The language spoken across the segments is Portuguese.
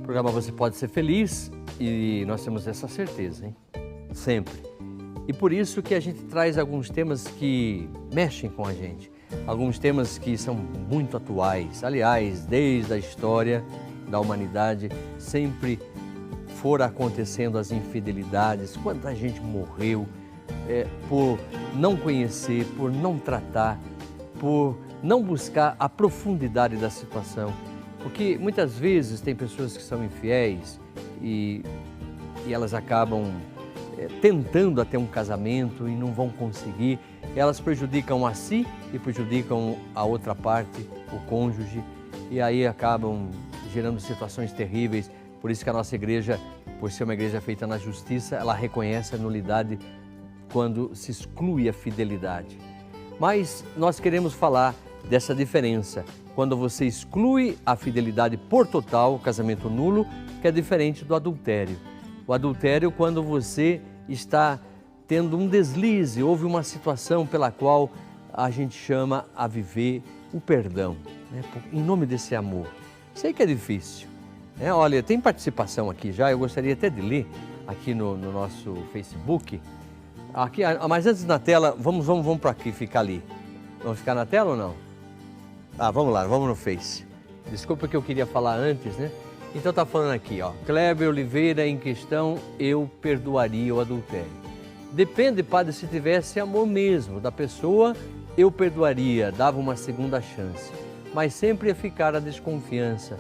programa Você Pode Ser Feliz e nós temos essa certeza, hein? Sempre. E por isso que a gente traz alguns temas que mexem com a gente, alguns temas que são muito atuais. Aliás, desde a história da humanidade, sempre foram acontecendo as infidelidades, quanta gente morreu por não conhecer, por não tratar, por não buscar a profundidade da situação. Porque muitas vezes tem pessoas que são infiéis e elas acabam tentando até um casamento e não vão conseguir. Elas prejudicam a si e prejudicam a outra parte, o cônjuge, e aí acabam gerando situações terríveis. Por isso que a nossa igreja, por ser uma igreja feita na justiça, ela reconhece a nulidade quando se exclui a fidelidade. Mas nós queremos falar dessa diferença. Quando você exclui a fidelidade por total, o casamento nulo, que é diferente do adultério. O adultério, quando você está tendo um deslize, houve uma situação pela qual a gente chama a viver o perdão, né? Em nome desse amor. Sei que é difícil, né? Olha, tem participação aqui já, eu gostaria até de ler aqui no nosso Facebook. Aqui, mas antes na tela, vamos para aqui, ficar ali. Vamos ficar na tela ou não? Vamos lá, vamos no Face. Desculpa que eu queria falar antes, né? Então tá falando aqui, ó. Kleber Oliveira, em questão, eu perdoaria o adultério. Depende, padre, se tivesse amor mesmo da pessoa, eu perdoaria, dava uma segunda chance. Mas sempre ia ficar a desconfiança.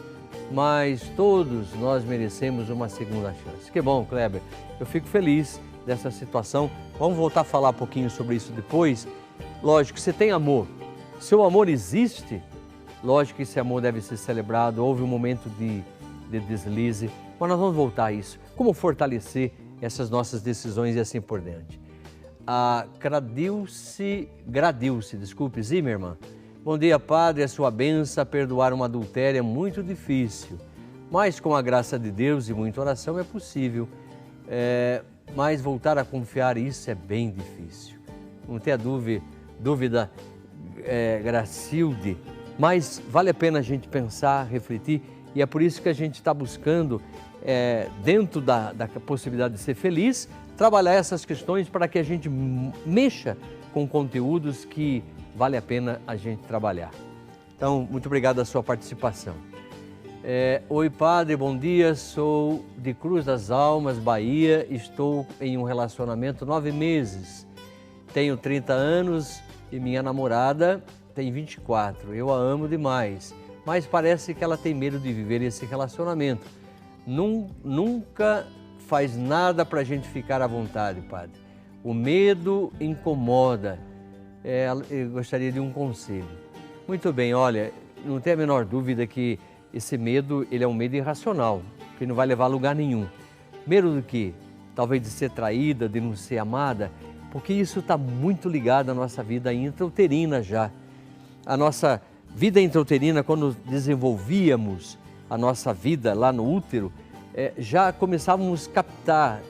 Mas todos nós merecemos uma segunda chance. Que bom, Kleber. Eu fico feliz dessa situação. Vamos voltar a falar um pouquinho sobre isso depois. Lógico, você tem amor. Seu amor existe, lógico que esse amor deve ser celebrado, houve um momento de deslize, mas nós vamos voltar a isso. Como fortalecer essas nossas decisões e assim por diante. A Gradilce, Zimmermann. Bom dia, padre, a sua bênção, perdoar um adultério é muito difícil, mas com a graça de Deus e muita oração é possível. Mas voltar a confiar, isso é bem difícil. Não tenha dúvida, Gracilde, mas vale a pena a gente pensar, refletir, e é por isso que a gente está buscando, dentro da possibilidade de ser feliz, trabalhar essas questões para que a gente mexa com conteúdos que vale a pena a gente trabalhar. Então, muito obrigado a sua participação. Oi, padre, bom dia, sou de Cruz das Almas, Bahia, estou em um relacionamento 9 meses, tenho 30 anos e minha namorada tem 24, eu a amo demais, mas parece que ela tem medo de viver esse relacionamento. Nunca faz nada para a gente ficar à vontade, padre. O medo incomoda. Eu gostaria de um conselho. Muito bem, olha, não tem a menor dúvida que esse medo, ele é um medo irracional, que não vai levar a lugar nenhum. Medo do quê? Talvez de ser traída, de não ser amada, porque isso está muito ligado à nossa vida intrauterina já. A nossa vida intrauterina, quando desenvolvíamos a nossa vida lá no útero, já começávamos a captar,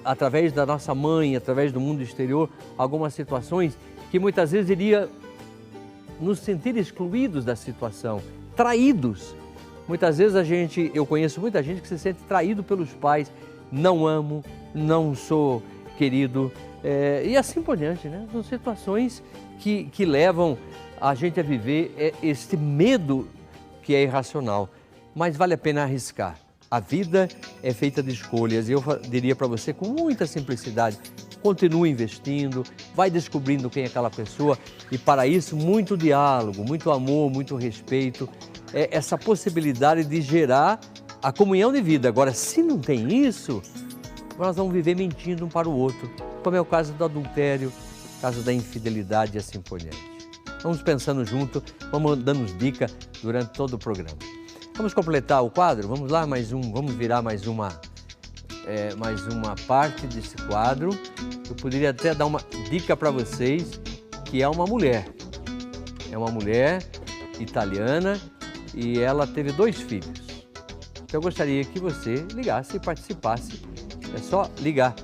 através da nossa mãe, através do mundo exterior, algumas situações que muitas vezes iria nos sentir excluídos da situação, traídos. Muitas vezes eu conheço muita gente que se sente traído pelos pais, não amo, não sou querido, e assim por diante, né? São situações que levam a gente a viver esse medo que é irracional, mas vale a pena arriscar. A vida é feita de escolhas e eu diria para você com muita simplicidade, continue investindo, vai descobrindo quem é aquela pessoa e para isso muito diálogo, muito amor, muito respeito, essa possibilidade de gerar a comunhão de vida. Agora, se não tem isso, nós vamos viver mentindo um para o outro, como é o caso do adultério, caso da infidelidade e assim por diante. Vamos pensando junto, vamos dando dicas durante todo o programa. Vamos completar o quadro? Vamos lá, vamos virar mais uma parte desse quadro. Eu poderia até dar uma dica para vocês, que é uma mulher. É uma mulher italiana e ela teve 2 filhos. Então eu gostaria que você ligasse e participasse. É só ligar.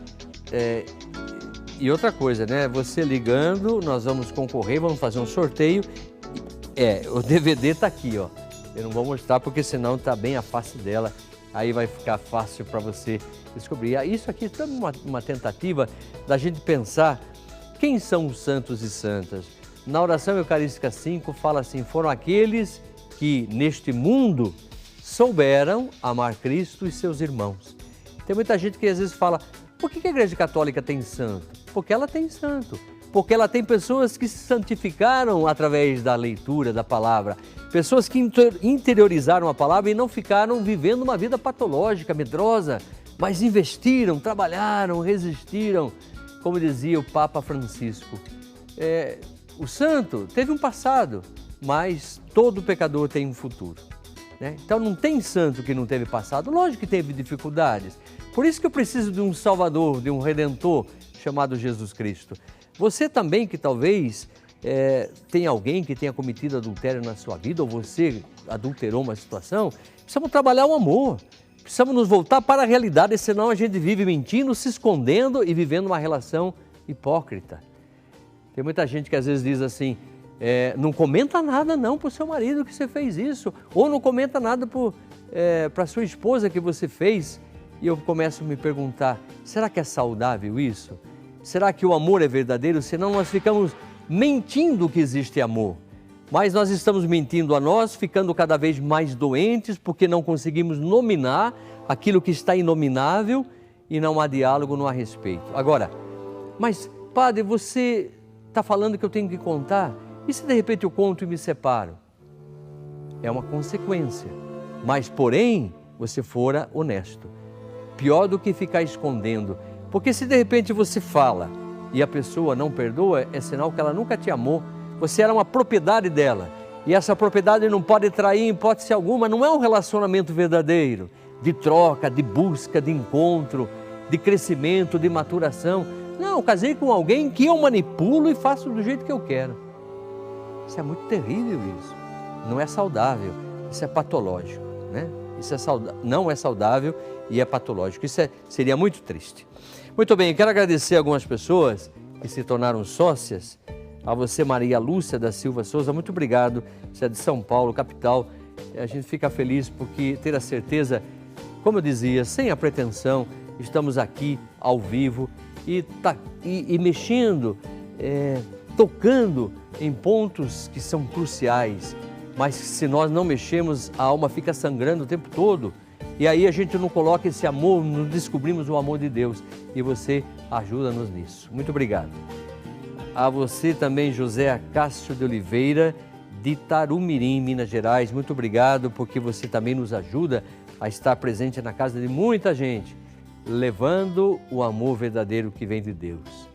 E outra coisa, né? Você ligando, nós vamos concorrer, vamos fazer um sorteio. O DVD está aqui, ó. Eu não vou mostrar porque senão está bem a face dela aí vai ficar fácil para você descobrir. Isso aqui é também uma tentativa da gente pensar quem são os santos e santas. Na oração eucarística 5 fala assim: foram aqueles que neste mundo souberam amar Cristo e seus irmãos. Tem muita gente que às vezes fala: por que a Igreja Católica tem santo? Porque ela tem santo. Porque ela tem pessoas que se santificaram através da leitura da palavra. Pessoas que interiorizaram a palavra e não ficaram vivendo uma vida patológica, medrosa, mas investiram, trabalharam, resistiram. Como dizia o Papa Francisco, o santo teve um passado, mas todo pecador tem um futuro, né? Então não tem santo que não teve passado, lógico que teve dificuldades. Por isso que eu preciso de um Salvador, de um Redentor chamado Jesus Cristo. Você também que talvez tem alguém que tenha cometido adultério na sua vida, ou você adulterou uma situação, precisamos trabalhar o amor. Precisamos nos voltar para a realidade, senão a gente vive mentindo, se escondendo e vivendo uma relação hipócrita. Tem muita gente que às vezes diz assim: não comenta nada não para o seu marido que você fez isso, ou não comenta nada para a sua esposa que você fez. E eu começo a me perguntar: será que é saudável isso? Será que o amor é verdadeiro? Senão nós ficamos mentindo que existe amor. Mas nós estamos mentindo a nós, ficando cada vez mais doentes, porque não conseguimos nominar aquilo que está inominável e não há diálogo, não há respeito. Agora, mas padre, você está falando que eu tenho que contar? E se de repente eu conto e me separo? É uma consequência, mas porém você fora honesto. Pior do que ficar escondendo, porque se de repente você fala e a pessoa não perdoa, é sinal que ela nunca te amou. Você era uma propriedade dela e essa propriedade não pode trair em hipótese alguma. Não é um relacionamento verdadeiro, de troca, de busca, de encontro, de crescimento, de maturação. Não, eu casei com alguém que eu manipulo e faço do jeito que eu quero. Isso é muito terrível isso. Não é saudável, isso é patológico, né? Isso não é saudável e é patológico. Isso seria muito triste. Muito bem, eu quero agradecer a algumas pessoas que se tornaram sócias. A você, Maria Lúcia da Silva Souza, muito obrigado. Você é de São Paulo, capital. A gente fica feliz porque ter a certeza, como eu dizia, sem a pretensão, estamos aqui ao vivo e mexendo, tocando em pontos que são cruciais. Mas se nós não mexemos, a alma fica sangrando o tempo todo. E aí a gente não coloca esse amor, não descobrimos o amor de Deus. E você ajuda-nos nisso. Muito obrigado. A você também, José Acácio de Oliveira, de Tarumirim, Minas Gerais. Muito obrigado, porque você também nos ajuda a estar presente na casa de muita gente, levando o amor verdadeiro que vem de Deus.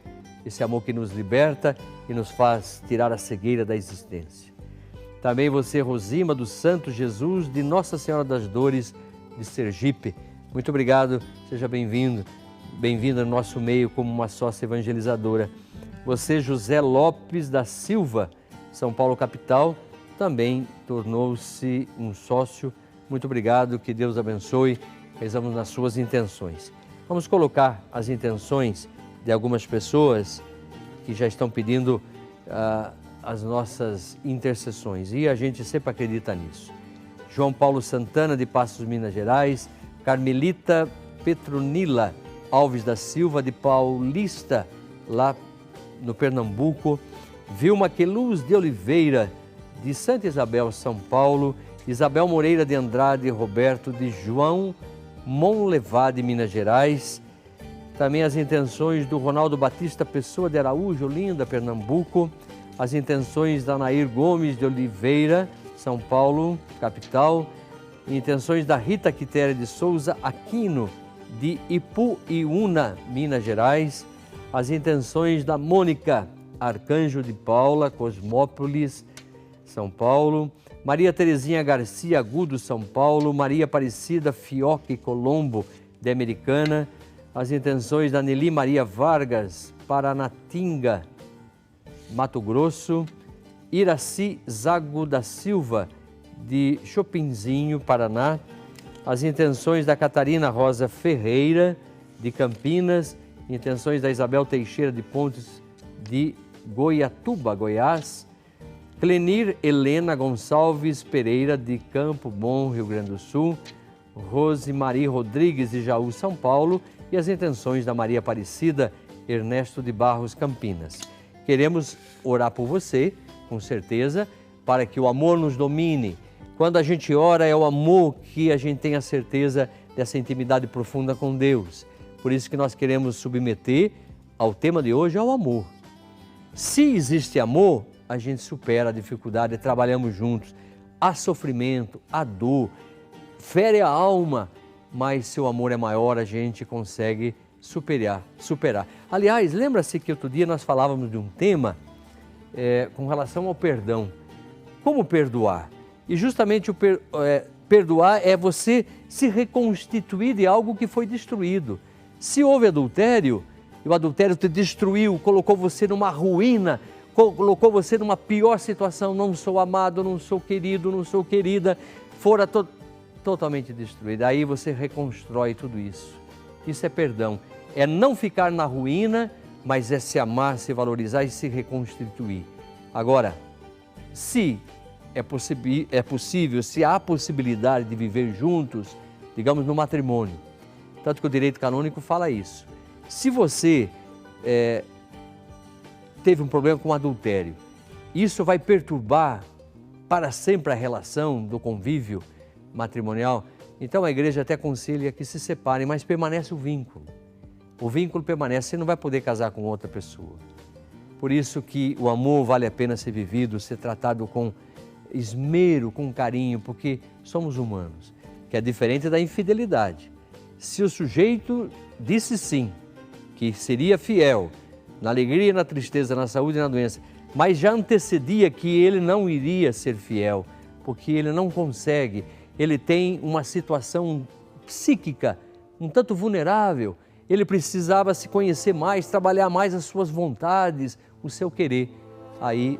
Esse amor que nos liberta e nos faz tirar a cegueira da existência. Também você, Rosima do Santo Jesus, de Nossa Senhora das Dores, de Sergipe. Muito obrigado, seja bem-vindo, bem-vinda no nosso meio como uma sócia evangelizadora. Você, José Lopes da Silva, São Paulo, capital, também tornou-se um sócio. Muito obrigado, que Deus abençoe. Rezamos nas suas intenções. Vamos colocar as intenções de algumas pessoas que já estão pedindo as nossas intercessões e a gente sempre acredita nisso. João Paulo Santana, de Passos, Minas Gerais. Carmelita Petronila Alves da Silva, de Paulista, lá no Pernambuco. Vilma Queluz de Oliveira, de Santa Isabel, São Paulo. Isabel Moreira de Andrade Roberto, de João Monlevá, de Minas Gerais. Também as intenções do Ronaldo Batista Pessoa de Araújo, Olinda, Pernambuco. As intenções da Nair Gomes de Oliveira, São Paulo, capital. Intenções da Rita Quitéria de Souza Aquino, de Ipuiúna, Minas Gerais. As intenções da Mônica Arcanjo de Paula, Cosmópolis, São Paulo. Maria Terezinha Garcia Agudo, São Paulo. Maria Aparecida Fioque Colombo, de Americana. As intenções da Nelly Maria Vargas, Paranatinga, Mato Grosso. Iraci Zago da Silva, de Chopinzinho, Paraná. As intenções da Catarina Rosa Ferreira, de Campinas. Intenções da Isabel Teixeira de Pontes, de Goiatuba, Goiás. Clenir Helena Gonçalves Pereira, de Campo Bom, Rio Grande do Sul. Rosemary Rodrigues de Jaú, São Paulo, e as intenções da Maria Aparecida Ernesto de Barros, Campinas. Queremos orar por você, com certeza, para que o amor nos domine. Quando a gente ora, é o amor que a gente tem a certeza dessa intimidade profunda com Deus. Por isso que nós queremos submeter ao tema de hoje, ao amor. Se existe amor, a gente supera a dificuldade, trabalhamos juntos. Há sofrimento, há dor, fere a alma, mas se o amor é maior, a gente consegue superar. Aliás, lembra-se que outro dia nós falávamos de um tema com relação ao perdão. Como perdoar? E justamente perdoar é você se reconstituir de algo que foi destruído. Se houve adultério, e o adultério te destruiu, colocou você numa ruína, colocou você numa pior situação, não sou amado, não sou querido, não sou querida, fora totalmente destruído. Aí você reconstrói tudo isso. Isso é perdão. É não ficar na ruína, mas é se amar, se valorizar e se reconstituir. Agora, se é possível, se há possibilidade de viver juntos, digamos no matrimônio, tanto que o direito canônico fala isso. Se você teve um problema com adultério, isso vai perturbar para sempre a relação do convívio matrimonial, então a igreja até aconselha que se separem, mas permanece o vínculo. O vínculo permanece, você não vai poder casar com outra pessoa. Por isso que o amor vale a pena ser vivido, ser tratado com esmero, com carinho, porque somos humanos, que é diferente da infidelidade. Se o sujeito disse sim, que seria fiel, na alegria, na tristeza, na saúde e na doença, mas já antecedia que ele não iria ser fiel, porque ele não consegue, ele tem uma situação psíquica um tanto vulnerável, ele precisava se conhecer mais, trabalhar mais as suas vontades, o seu querer. Aí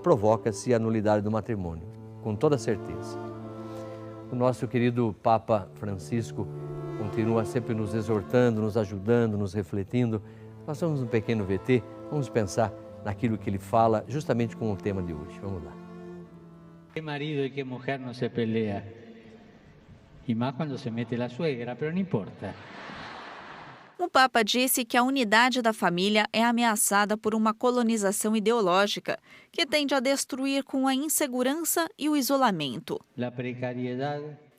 provoca-se a nulidade do matrimônio, com toda certeza. O nosso querido Papa Francisco continua sempre nos exortando, nos ajudando, nos refletindo. Nós vamos um pequeno VT, vamos pensar naquilo que ele fala, justamente com o tema de hoje. Vamos lá. Que marido e que mulher não se pelea, e mais quando se mete a suegra, mas não importa. O Papa disse que a unidade da família é ameaçada por uma colonização ideológica que tende a destruir com a insegurança e o isolamento.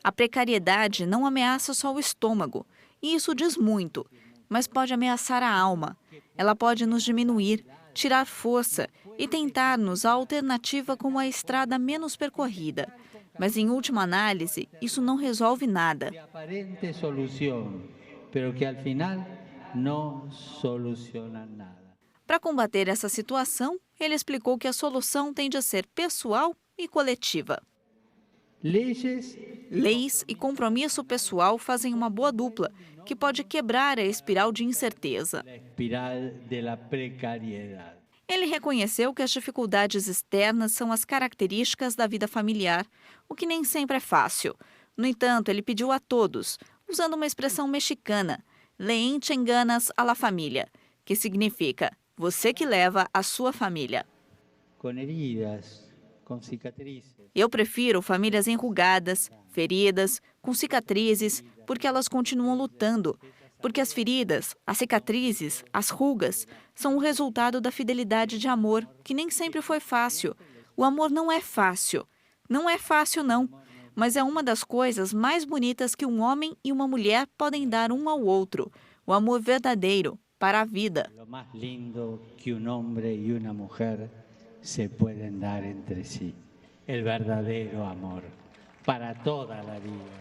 A precariedade não ameaça só o estômago, e isso diz muito, mas pode ameaçar a alma. Ela pode nos diminuir, tirar força e tentar-nos a alternativa com a estrada menos percorrida. Mas, em última análise, isso não resolve nada. Aparente solução, mas que, ao final, não soluciona nada. Para combater essa situação, ele explicou que a solução tem de ser pessoal e coletiva. Leis e compromisso pessoal fazem uma boa dupla, que pode quebrar a espiral de incerteza. Ele reconheceu que as dificuldades externas são as características da vida familiar, o que nem sempre é fácil. No entanto, ele pediu a todos, usando uma expressão mexicana, le echen ganas a la familia, que significa você que leva a sua família. Com heridas, com cicatrizes. Eu prefiro famílias enrugadas, feridas, com cicatrizes, porque elas continuam lutando. Porque as feridas, as cicatrizes, as rugas, são o resultado da fidelidade de amor, que nem sempre foi fácil. O amor não é fácil. Não é fácil, não. Mas é uma das coisas mais bonitas que um homem e uma mulher podem dar um ao outro. O amor verdadeiro, para a vida. O mais lindo que um homem e uma mulher se podem dar entre si. O verdadeiro amor, para toda a vida.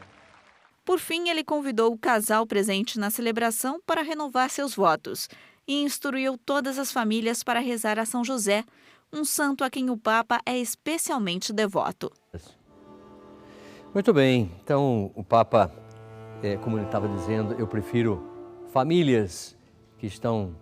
Por fim, ele convidou o casal presente na celebração para renovar seus votos e instruiu todas as famílias para rezar a São José, um santo a quem o Papa é especialmente devoto. Muito bem, então o Papa, como ele estava dizendo, eu prefiro famílias que estão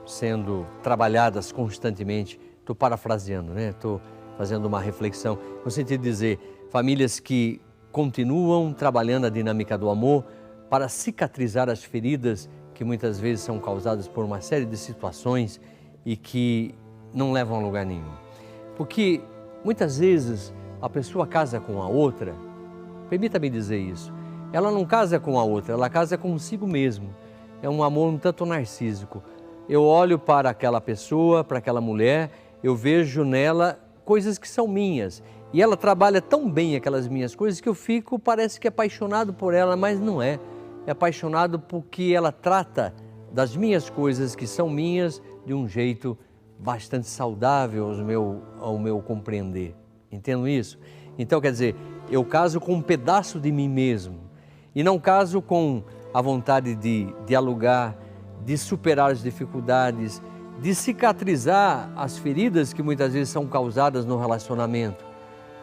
sendo trabalhadas constantemente. Estou parafraseando, né? Estou fazendo uma reflexão, no sentido de dizer, famílias que continuam trabalhando a dinâmica do amor para cicatrizar as feridas que muitas vezes são causadas por uma série de situações e que não levam a lugar nenhum. Porque muitas vezes a pessoa casa com a outra, permita-me dizer isso, ela não casa com a outra, ela casa consigo mesmo. É um amor um tanto narcísico. Eu olho para aquela pessoa, para aquela mulher, eu vejo nela coisas que são minhas. E ela trabalha tão bem aquelas minhas coisas que eu fico, parece que apaixonado por ela, mas não é. É apaixonado porque ela trata das minhas coisas que são minhas de um jeito bastante saudável ao meu compreender. Entendo isso? Então, quer dizer, eu caso com um pedaço de mim mesmo e não caso com a vontade de dialogar, de superar as dificuldades, de cicatrizar as feridas que muitas vezes são causadas no relacionamento.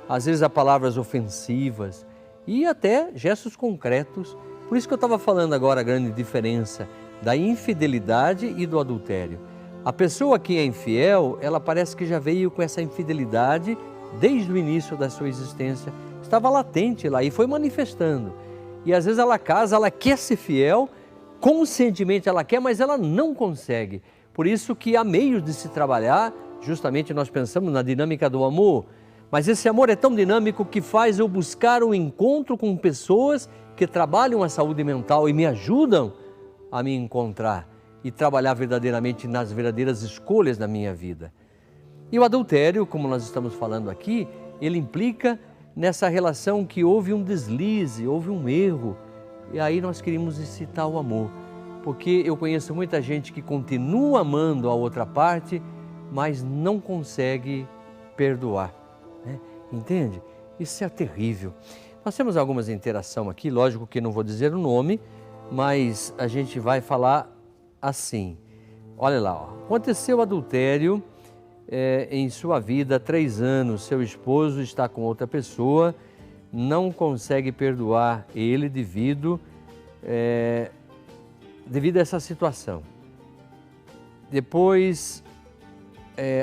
Às vezes há palavras ofensivas e até gestos concretos. Por isso que eu estava falando agora a grande diferença da infidelidade e do adultério. A pessoa que é infiel, ela parece que já veio com essa infidelidade desde o início da sua existência. Estava latente lá e foi manifestando. E às vezes ela casa, ela quer ser fiel, conscientemente ela quer, mas ela não consegue. Por isso que há meios de se trabalhar, justamente nós pensamos na dinâmica do amor, mas esse amor é tão dinâmico que faz eu buscar um encontro com pessoas que trabalham a saúde mental e me ajudam a me encontrar e trabalhar verdadeiramente nas verdadeiras escolhas da minha vida. E o adultério, como nós estamos falando aqui, ele implica nessa relação que houve um deslize, houve um erro. E aí nós queríamos citar o amor, porque eu conheço muita gente que continua amando a outra parte, mas não consegue perdoar. Né? Entende? Isso é terrível. Nós temos algumas interações aqui, lógico que não vou dizer o nome, mas a gente vai falar assim. Olha lá, ó. Aconteceu adultério em sua vida há 3 anos, seu esposo está com outra pessoa, não consegue perdoar ele devido a essa situação. Depois,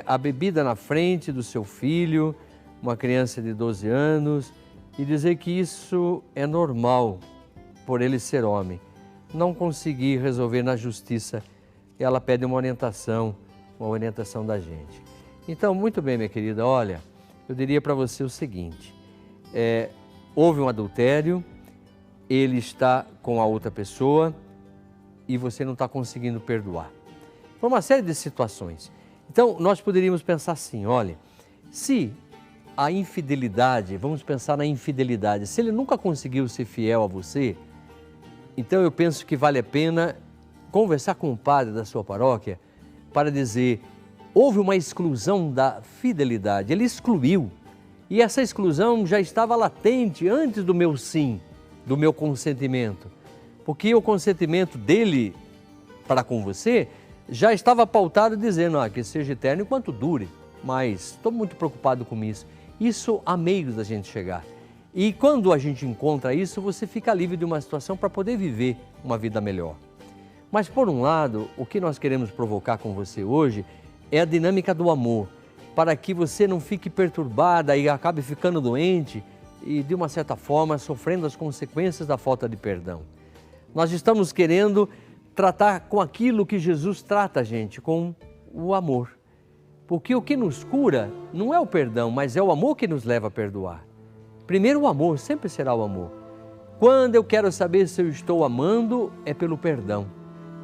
a bebida na frente do seu filho, uma criança de 12 anos, e dizer que isso é normal por ele ser homem. Não conseguir resolver na justiça, ela pede uma orientação da gente. Então, muito bem, minha querida, olha, eu diria para você o seguinte, houve um adultério, ele está com a outra pessoa e você não está conseguindo perdoar. Por uma série de situações. Então, nós poderíamos pensar assim, olha, se a infidelidade, vamos pensar na infidelidade, se ele nunca conseguiu ser fiel a você, então eu penso que vale a pena conversar com o padre da sua paróquia para dizer, houve uma exclusão da fidelidade, ele excluiu. E essa exclusão já estava latente antes do meu sim, do meu consentimento. Porque o consentimento dele para com você já estava pautado dizendo que seja eterno enquanto dure. Mas estou muito preocupado com isso. Isso há meios da gente chegar. E quando a gente encontra isso, você fica livre de uma situação para poder viver uma vida melhor. Mas por um lado, o que nós queremos provocar com você hoje é a dinâmica do amor, para que você não fique perturbada e acabe ficando doente e, de uma certa forma, sofrendo as consequências da falta de perdão. Nós estamos querendo tratar com aquilo que Jesus trata a gente, com o amor. Porque o que nos cura não é o perdão, mas é o amor que nos leva a perdoar. Primeiro o amor, sempre será o amor. Quando eu quero saber se eu estou amando, é pelo perdão.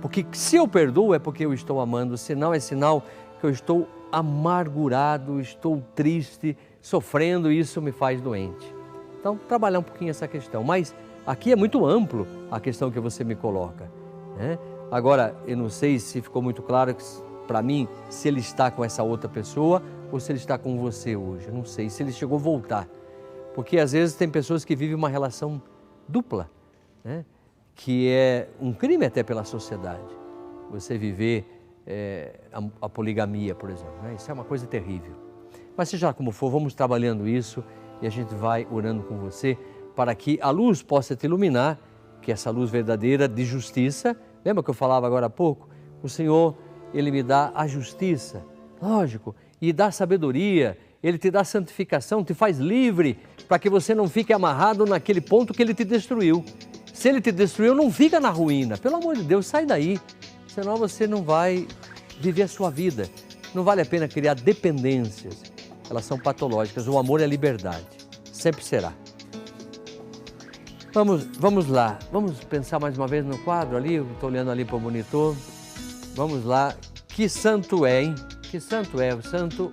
Porque se eu perdoo é porque eu estou amando, senão é sinal que eu estou amargurado, estou triste, sofrendo e isso me faz doente. Então, trabalhar um pouquinho essa questão. Mas aqui é muito amplo a questão que você me coloca. Né? Agora, eu não sei se ficou muito claro para mim se ele está com essa outra pessoa ou se ele está com você hoje. Eu não sei se ele chegou a voltar. Porque às vezes tem pessoas que vivem uma relação dupla, né? Que é um crime até pela sociedade. Você viver a poligamia, por exemplo. Né? Isso é uma coisa terrível. Mas seja lá como for, vamos trabalhando isso e a gente vai orando com você para que a luz possa te iluminar, que essa luz verdadeira de justiça, lembra que eu falava agora há pouco? O Senhor, Ele me dá a justiça, lógico, e dá sabedoria, Ele te dá santificação, te faz livre, para que você não fique amarrado naquele ponto que Ele te destruiu. Se Ele te destruiu, não fica na ruína, pelo amor de Deus, sai daí, senão você não vai viver a sua vida. Não vale a pena criar dependências, elas são patológicas, o amor é liberdade, sempre será. Vamos lá, vamos pensar mais uma vez no quadro ali, eu estou olhando ali para o monitor. Vamos lá, que santo é, hein? Que santo é? O santo.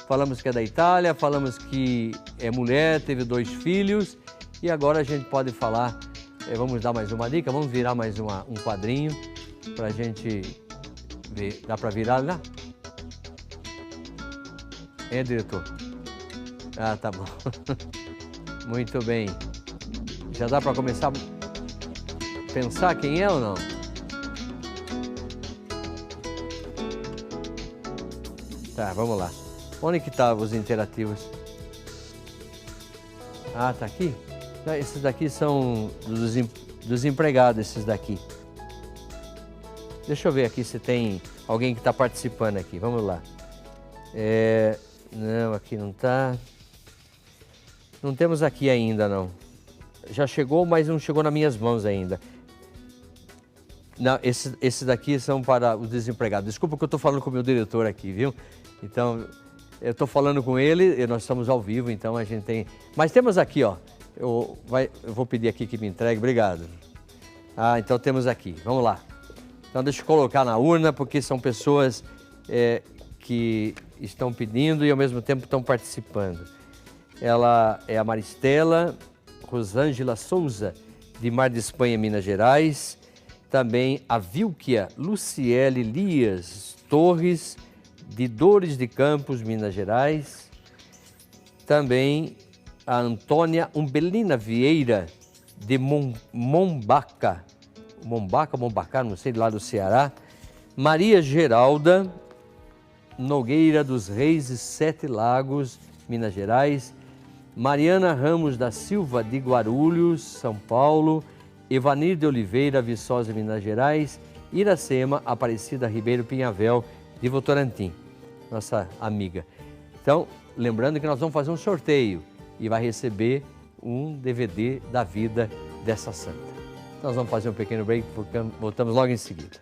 Falamos que é da Itália, falamos que é mulher, teve 2 filhos e agora a gente pode falar, vamos dar mais uma dica, vamos virar mais um quadrinho para a gente ver. Dá para virar lá? É, diretor? Ah, tá bom. Muito bem. Já dá para começar a pensar quem é ou não? Tá, vamos lá. Onde que estavam os interativos? Ah, tá aqui? Esses daqui são dos empregados, esses daqui. Deixa eu ver aqui se tem alguém que está participando aqui. Vamos lá. Não, aqui não está. Não temos aqui ainda, não. Já chegou, mas não chegou nas minhas mãos ainda. Não, esses daqui são para os desempregados. Desculpa que eu estou falando com o meu diretor aqui, viu? Então, eu estou falando com ele, e nós estamos ao vivo, então a gente tem... Mas temos aqui, ó. Eu vou pedir aqui que me entregue, obrigado. Ah, então temos aqui, vamos lá. Então deixa eu colocar na urna, porque são pessoas que estão pedindo e ao mesmo tempo estão participando. Ela é a Maristela Rosângela Souza, de Mar de Espanha, Minas Gerais. Também a Vilquia Luciele Lias Torres, de Dores de Campos, Minas Gerais. Também a Antônia Umbelina Vieira, de Mombaca, não sei, lá do Ceará. Maria Geralda Nogueira dos Reis e 7 Lagos, Minas Gerais. Mariana Ramos da Silva, de Guarulhos, São Paulo. Evanir de Oliveira, Viçosa, Minas Gerais. Iracema Aparecida Ribeiro Pinhavel, de Votorantim, nossa amiga. Então, lembrando que nós vamos fazer um sorteio e vai receber um DVD da vida dessa santa. Nós vamos fazer um pequeno break, voltamos logo em seguida.